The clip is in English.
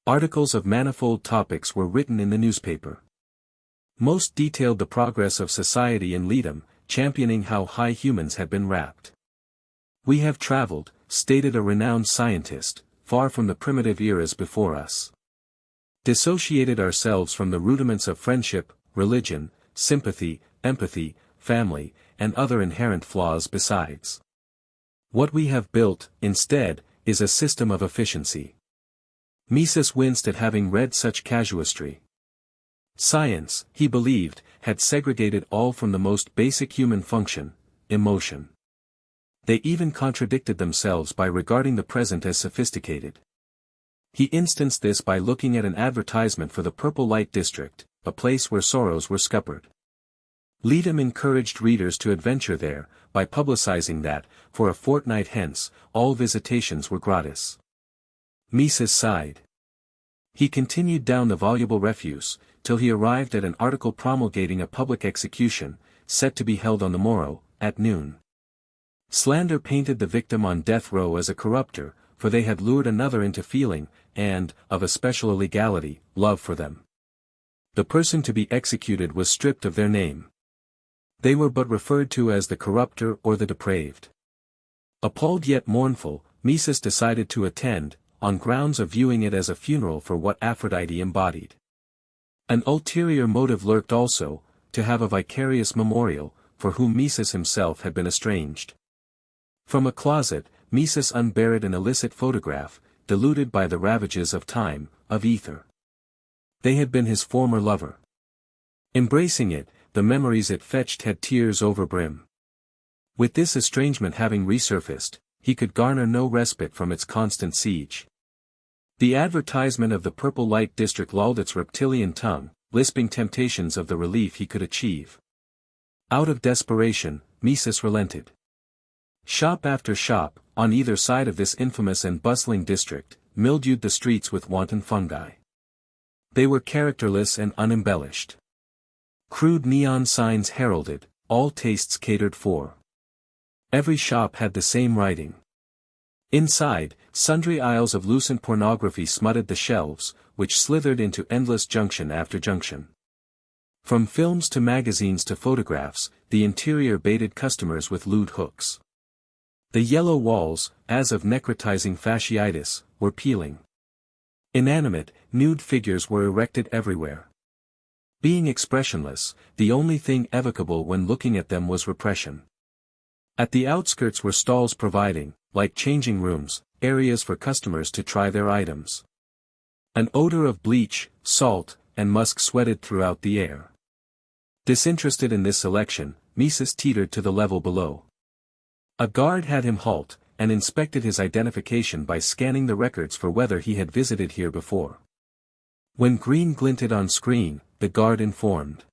Articles of manifold topics were written in the newspaper. Most detailed the progress of society in Leadham, championing how high humans had been wrapped. "We have traveled," stated a renowned scientist, "far from the primitive eras before us. Dissociated ourselves from the rudiments of friendship, religion, sympathy, empathy, family, and other inherent flaws besides. What we have built, instead, is a system of efficiency." Mises winced at having read such casuistry. Science, he believed, had segregated all from the most basic human function, emotion. They even contradicted themselves by regarding the present as sophisticated. He instanced this by looking at an advertisement for the Purple Light District, a place where sorrows were scuppered. Leadham encouraged readers to adventure there, by publicizing that, for a fortnight hence, all visitations were gratis. Mises sighed. He continued down the voluble refuse, till he arrived at an article promulgating a public execution, set to be held on the morrow, at noon. Slander painted the victim on death row as a corrupter, for they had lured another into feeling, and, of a special illegality, love for them. The person to be executed was stripped of their name. They were but referred to as the corrupter or the depraved. Appalled yet mournful, Mises decided to attend, on grounds of viewing it as a funeral for what Aphrodite embodied. An ulterior motive lurked also, to have a vicarious memorial, for whom Mises himself had been estranged. From a closet, Mises unburied an illicit photograph, diluted by the ravages of time, of ether. They had been his former lover. Embracing it, the memories it fetched had tears over brim. With this estrangement having resurfaced, he could garner no respite from its constant siege. The advertisement of the Purple Light District lulled its reptilian tongue, lisping temptations of the relief he could achieve. Out of desperation, Mises relented. Shop after shop, on either side of this infamous and bustling district, mildewed the streets with wanton fungi. They were characterless and unembellished. Crude neon signs heralded, all tastes catered for. Every shop had the same writing. Inside, sundry aisles of lucent pornography smutted the shelves, which slithered into endless junction after junction. From films to magazines to photographs, the interior baited customers with lewd hooks. The yellow walls, as of necrotizing fasciitis, were peeling. Inanimate, nude figures were erected everywhere. Being expressionless, the only thing evocable when looking at them was repression. At the outskirts were stalls providing, like changing rooms, areas for customers to try their items. An odor of bleach, salt, and musk sweated throughout the air. Disinterested in this selection, Mises teetered to the level below. A guard had him halt, and inspected his identification by scanning the records for whether he had visited here before. When green glinted on screen, the guard informed.